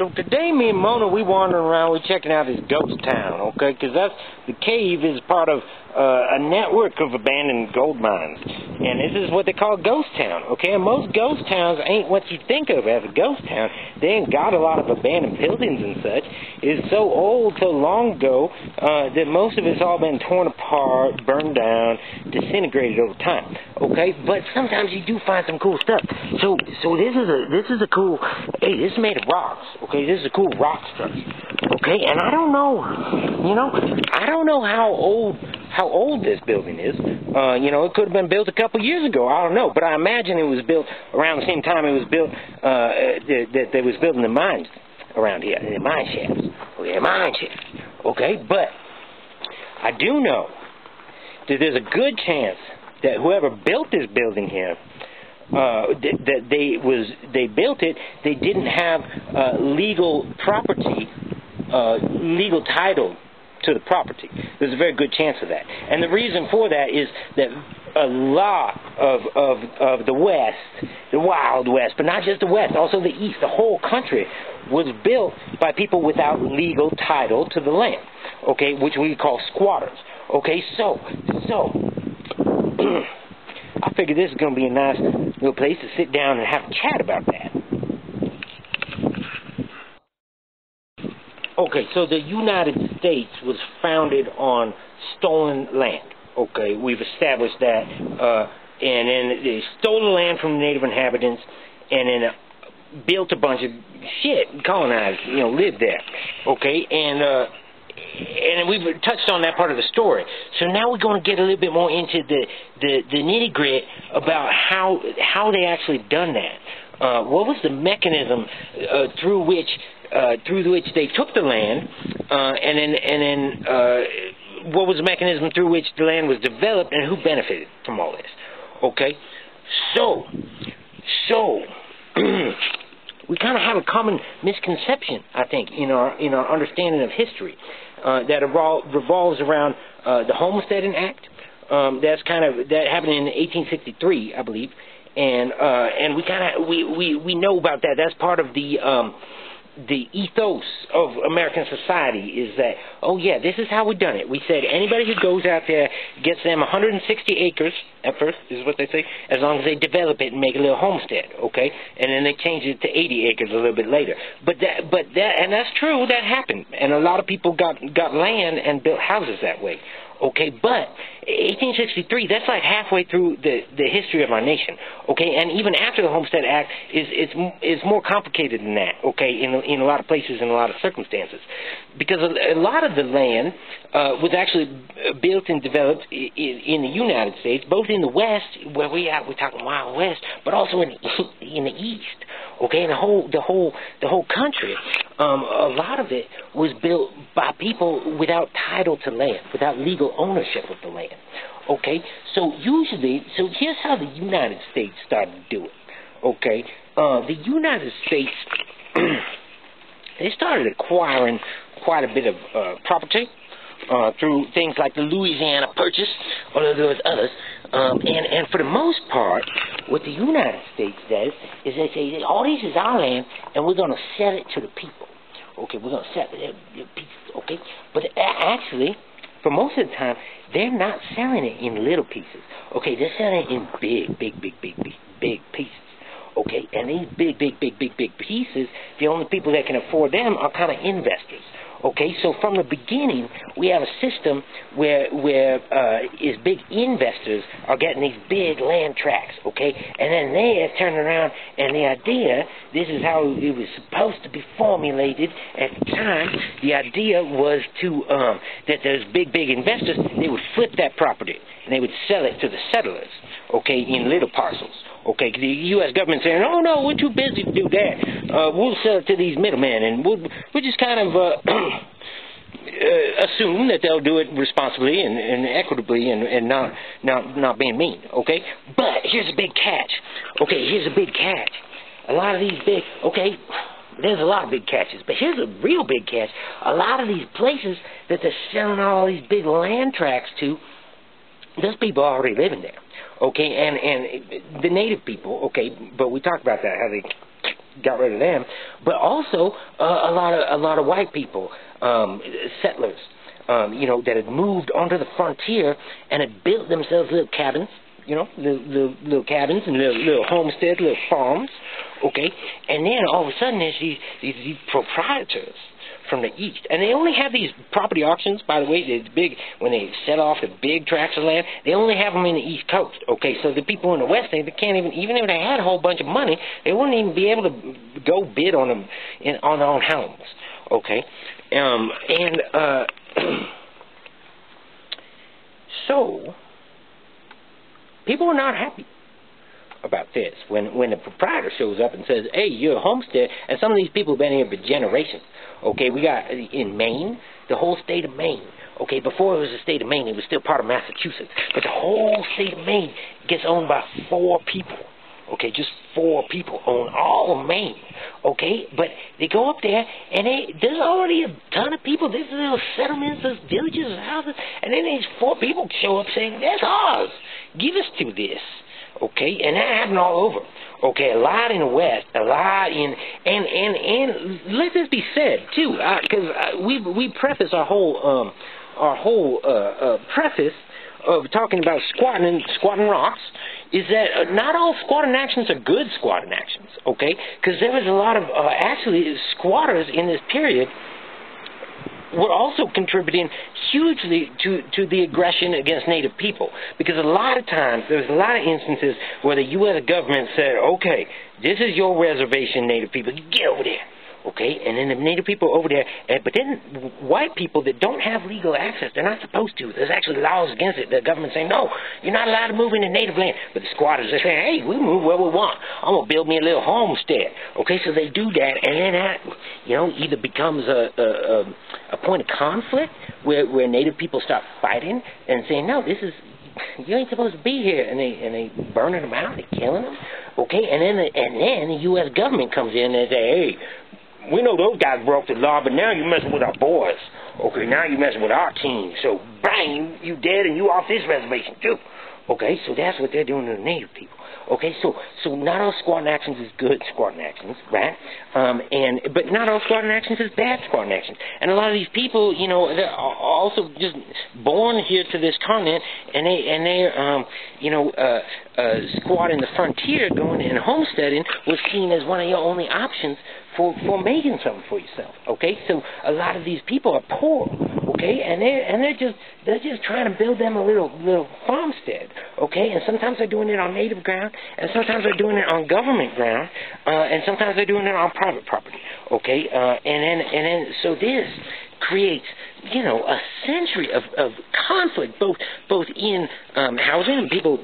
So today, me and Mona, we wandering around, we're checking out this ghost town, okay? Because the cave is part of a network of abandoned gold mines. And this is what they call a ghost town, okay? And most ghost towns ain't what you think of as a ghost town. They ain't got a lot of abandoned buildings and such. It's so old, so long ago, that most of it's all been torn apart, burned down, disintegrated over time, okay? But sometimes you do find some cool stuff. So this is a cool, hey, this is made of rocks, okay? This is a cool rock structure, okay? And I don't know, I don't know how old this building is. It could have been built a couple years ago. I don't know, but I imagine it was built around the same time it was built. That they was building the mines around here, the mine shafts. Okay, mine shafts. Okay, but I do know that there's a good chance that whoever built this building here, that they built it. They didn't have legal property, legal title to the property. There's a very good chance of that. And the reason for that is that a lot of the West, the Wild West, but not just the West, also the East, the whole country was built by people without legal title to the land, okay, which we call squatters. Okay, so I figured this is going to be a nice little place to sit down and have a chat about that. Okay, so the United States was founded on stolen land. Okay, we've established that. And then they stole the land from the native inhabitants and then built a bunch of shit, colonized, lived there. Okay, and we've touched on that part of the story. So now we're going to get a little bit more into the nitty-gritty about how they actually done that. What was the mechanism through which they took the land, and then what was the mechanism through which the land was developed, and who benefited from all this? Okay, so we kind of have a common misconception, I think, in our understanding of history that revolves around the Homesteading Act. That happened in 1863, I believe, and we know about that. That's part of the ethos of American society is that, oh yeah, this is how we've done it. We said anybody who goes out there gets them 160 acres at first, is what they say, as long as they develop it and make a little homestead, okay? And then they changed it to 80 acres a little bit later. But that's true, that happened. And a lot of people got land and built houses that way. Okay, but 1863, that's like halfway through the history of our nation. Okay, and even after the Homestead Act is more complicated than that. Okay, in a lot of places, in a lot of circumstances, because a lot of the land was actually built and developed in the United States, both in the West, where we're talking Wild West, but also in the East. Okay, and the whole country. A lot of it was built by people without title to land, without legal ownership of the land. Okay, so here's how the United States started to do it. Okay, the United States they started acquiring quite a bit of property through things like the Louisiana Purchase, or there was others. And for the most part, what the United States does is they say, all this is our land, and we're going to sell it to the people. Okay, we're going to sell it to pieces, okay? But actually, for most of the time, they're not selling it in little pieces. Okay, they're selling it in big pieces. Okay, and these big pieces, the only people that can afford them are kind of investors. Okay, so from the beginning, we have a system where is big investors are getting these big land tracts, okay, and then they are turning around, and the idea, this is how it was supposed to be formulated at the time. The idea was to that those big investors, they would flip that property and they would sell it to the settlers, okay, in little parcels. Okay, the U.S. government saying, oh no, we're too busy to do that. We'll sell it to these middlemen, and we'll just kind of assume that they'll do it responsibly and equitably and not being mean. Okay, but here's a big catch. Okay, here's a big catch. A lot of these there's a lot of big catches, but here's a real big catch. A lot of these places that they're selling all these big land tracts to, there's people already living there. Okay, and the native people, okay, but we talked about that, how they got rid of them, but also a lot of white people, settlers, that had moved onto the frontier and had built themselves little cabins, little cabins and little homesteads, little farms, okay? And then all of a sudden there's these proprietors from the east. And they only have these property auctions, by the way, it's big, when they sell off the big tracts of land, they only have them in the East Coast, okay? So the people in the West, they can't even if they had a whole bunch of money, they wouldn't even be able to go bid on them, on their own homes, okay? So, people are not happy about this. When the proprietor shows up and says, hey, you're a homestead, and some of these people have been here for generations. Okay, we got in Maine, the whole state of Maine. Okay, before it was the state of Maine, it was still part of Massachusetts. But the whole state of Maine gets owned by 4 people. Okay, just 4 people own all of Maine. Okay, but they go up there, and there's already a ton of people. There's little settlements, there's villages, houses, and then these 4 people show up saying, that's ours. Give us to this. Okay, and that happened all over. Okay, a lot in the West, a lot in, and let this be said too, because we preface our whole preface of talking about squatting rocks is that not all squatting actions are good squatting actions. Okay, because there was a lot of actually squatters in this period were also contributing hugely to the aggression against Native people. Because a lot of times, there's a lot of instances where the U.S. government said, okay, this is your reservation, Native people, get over there. Okay, and then the Native people over there, but then white people that don't have legal access, they're not supposed to. There's actually laws against it. The government saying, no, you're not allowed to move into Native land. But the squatters, they're saying, hey, we move where we want. I'm going to build me a little homestead. Okay, so they do that, and then that, either becomes a point of conflict where Native people start fighting and saying, no, this is, you ain't supposed to be here, and they burning them out, they killing them. Okay, and then the U.S. government comes in and say, hey, we know those guys broke the law, but now you're messing with our boys. Okay, now you're messing with our team. So, bang, you dead and you off this reservation too. Okay, so that's what they're doing to the Native people. Okay, so not all squatting actions is good squatting actions, right? But not all squatting actions is bad squatting actions. And a lot of these people, they're also just born here to this continent, and they're squatting the frontier, going and homesteading was seen as one of your only options for making something for yourself. Okay, so a lot of these people are poor. Okay, and they're just trying to build them a little farmstead. Okay, and sometimes they're doing it on native ground, and sometimes they're doing it on government ground, and sometimes they're doing it on private property. Okay, and then so this creates a century of conflict, both in housing and people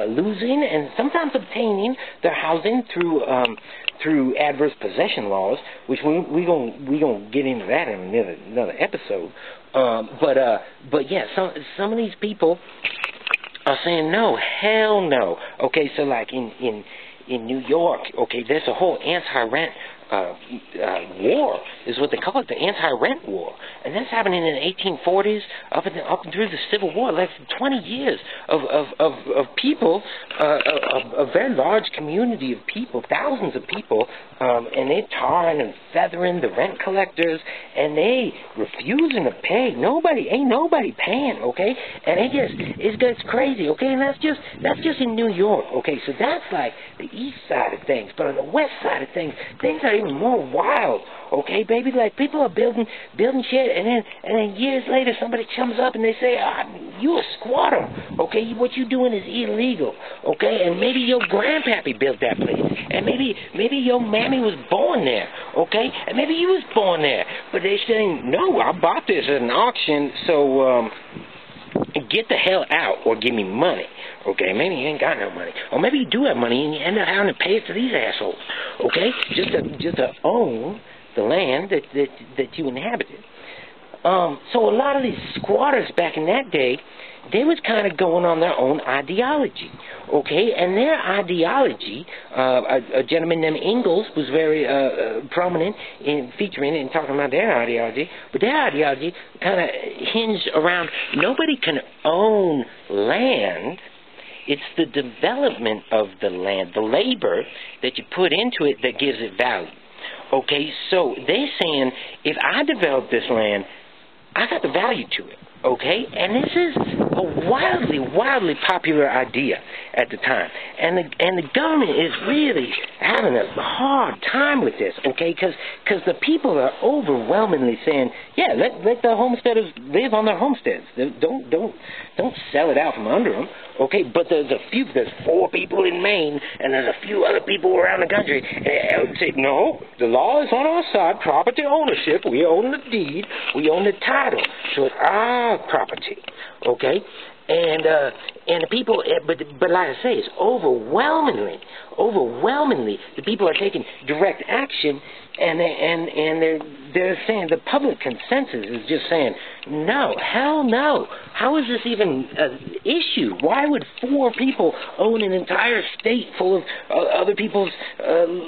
losing and sometimes obtaining their housing through adverse possession laws, which we gonna get into that in another episode. But yeah, some of these people are saying no, hell no. Okay, so like in New York, okay, there's a whole anti-rent war, is what they call it, the anti-rent war, and that's happening in the 1840s up and through the Civil War. Like 20 years of people, a very large community of people, thousands of people, and they're tarring and feathering the rent collectors, and they refusing to pay. Ain't nobody paying. Okay, and it gets crazy. Okay, and that's just in New York. Okay, so that's like the east side of things, but on the west side of things are even more wild. Okay, baby, like people are building shit, and then years later somebody comes up and they say, you a squatter. Okay, what you doing is illegal. Okay, and maybe your grandpappy built that place, and maybe your mammy was born there. Okay, and maybe you was born there, but they're saying, no, I bought this at an auction, so get the hell out or give me money. Okay, maybe you ain't got no money, or maybe you do have money and you end up having to pay it to these assholes. Okay, just to own the land that you inhabited. So a lot of these squatters back in that day, they was kind of going on their own ideology, okay? And their ideology, a gentleman named Ingalls was very prominent in featuring and talking about their ideology, but their ideology kind of hinged around nobody can own land It's the development of the land, the labor that you put into it that gives it value. Okay, so they're saying, if I develop this land, I got the value to it. Okay, and this is a wildly popular idea at the time, and the government is really having a hard time with this. Okay, because the people are overwhelmingly saying, yeah, let the homesteaders live on their homesteads. Don't sell it out from under them. Okay, but there's 4 people in Maine, and there's a few other people around the country, and say, no, the law is on our side. Property ownership, we own the deed, we own the title, so it's our property. Okay, and the people, but like I say, it's overwhelmingly, the people are taking direct action, and they're saying, the public consensus is just saying, no, hell no. How is this even an issue? Why would 4 people own an entire state full of other people's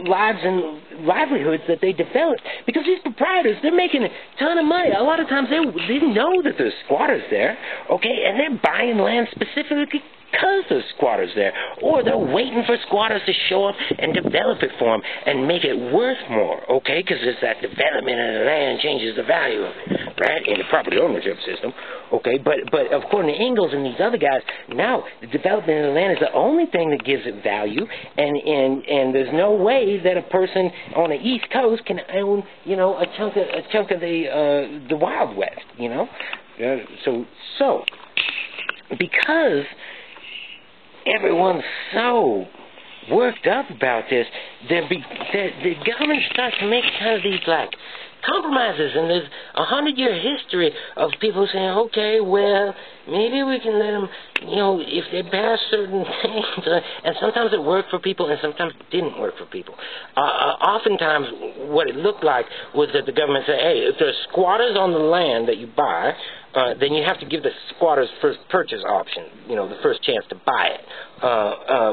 lives and livelihoods that they developed? Because these proprietors, they're making a ton of money. A lot of times they know that there's squatters there, okay, and they're buying land specifically because there's squatters there, or they're waiting for squatters to show up and develop it for them and make it worth more, okay, because it's that development of the land changes the value of it, right, in the property ownership system, okay, but according to Ingalls and these other guys, no, the development of the land is the only thing that gives it value, and there's no way that a person on the East Coast can own, you know, a chunk of the Wild West, you know, so because everyone's so worked up about this, the government starts to make kind of these, like, compromises, and there's 100-year history of people saying, okay, well, maybe we can let them, you know, if they pass certain things, and sometimes it worked for people, and sometimes it didn't work for people. Oftentimes, what it looked like was that the government said, hey, if there's squatters on the land that you buy, then you have to give the squatters first purchase option, you know, the first chance to buy it,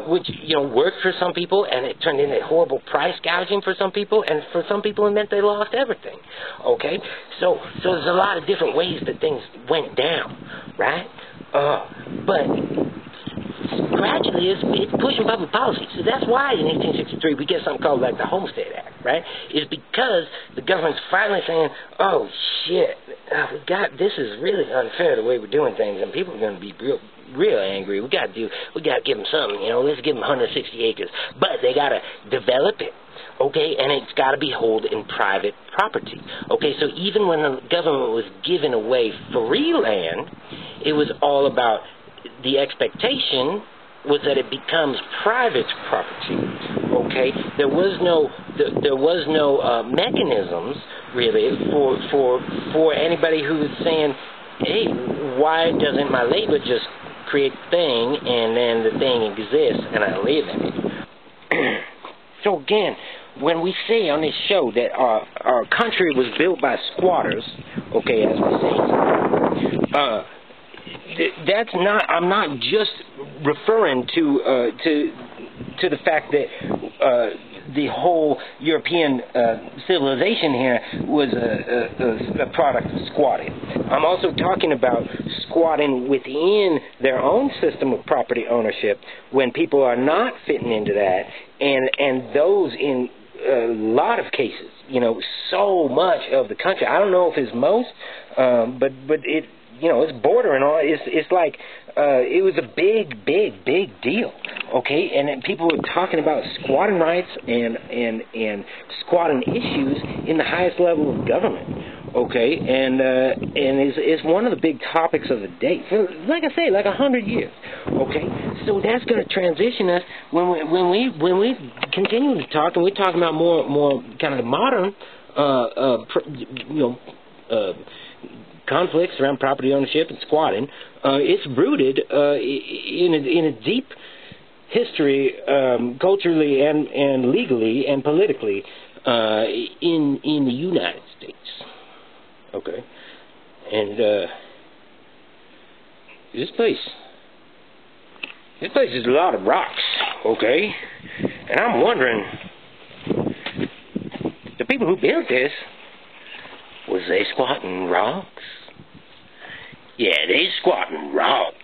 which, you know, worked for some people, and it turned into horrible price gouging for some people, and for some people it meant they lost everything, okay? So there's a lot of different ways that things went down, right? But gradually it's pushing public policy. So that's why in 1863 we get something called like the Homestead Act, right? It's because the government's finally saying, oh shit, this is really unfair the way we're doing things, and people are going to be real angry. We got to give them something, you know. Let's give them 160 acres, but they got to develop it. Okay, and it's got to be held in private property. Okay, so even when the government was giving away free land, it was all about the expectation was that it becomes private property. Okay, there was no mechanisms really for anybody who was saying, hey, why doesn't my labor just create the thing and then the thing exists and I live in it? So again, when we say on this show that our country was built by squatters, okay, as we say, that's not. I'm not just referring to the fact that the whole European civilization here was a product of squatting. I'm also talking about squatting within their own system of property ownership when people are not fitting into that, and those in a lot of cases, you know, so much of the country. I don't know if it's most, but it, you know, it's bordering on. It's like it was a big deal. Okay, and then people were talking about squatting rights and squatting issues in the highest level of government. Okay, and it's one of the big topics of the day. For, like I say, like 100 years. Okay, so that's going to transition us when we continue to talk, and we're talking about more kind of the modern, conflicts around property ownership and squatting. It's rooted in a deep history, culturally and legally and politically, in the United States. Okay, and this place is a lot of rocks. Okay, and I'm wondering, the people who built this, was they squatting rocks? Yeah, they squatting rocks.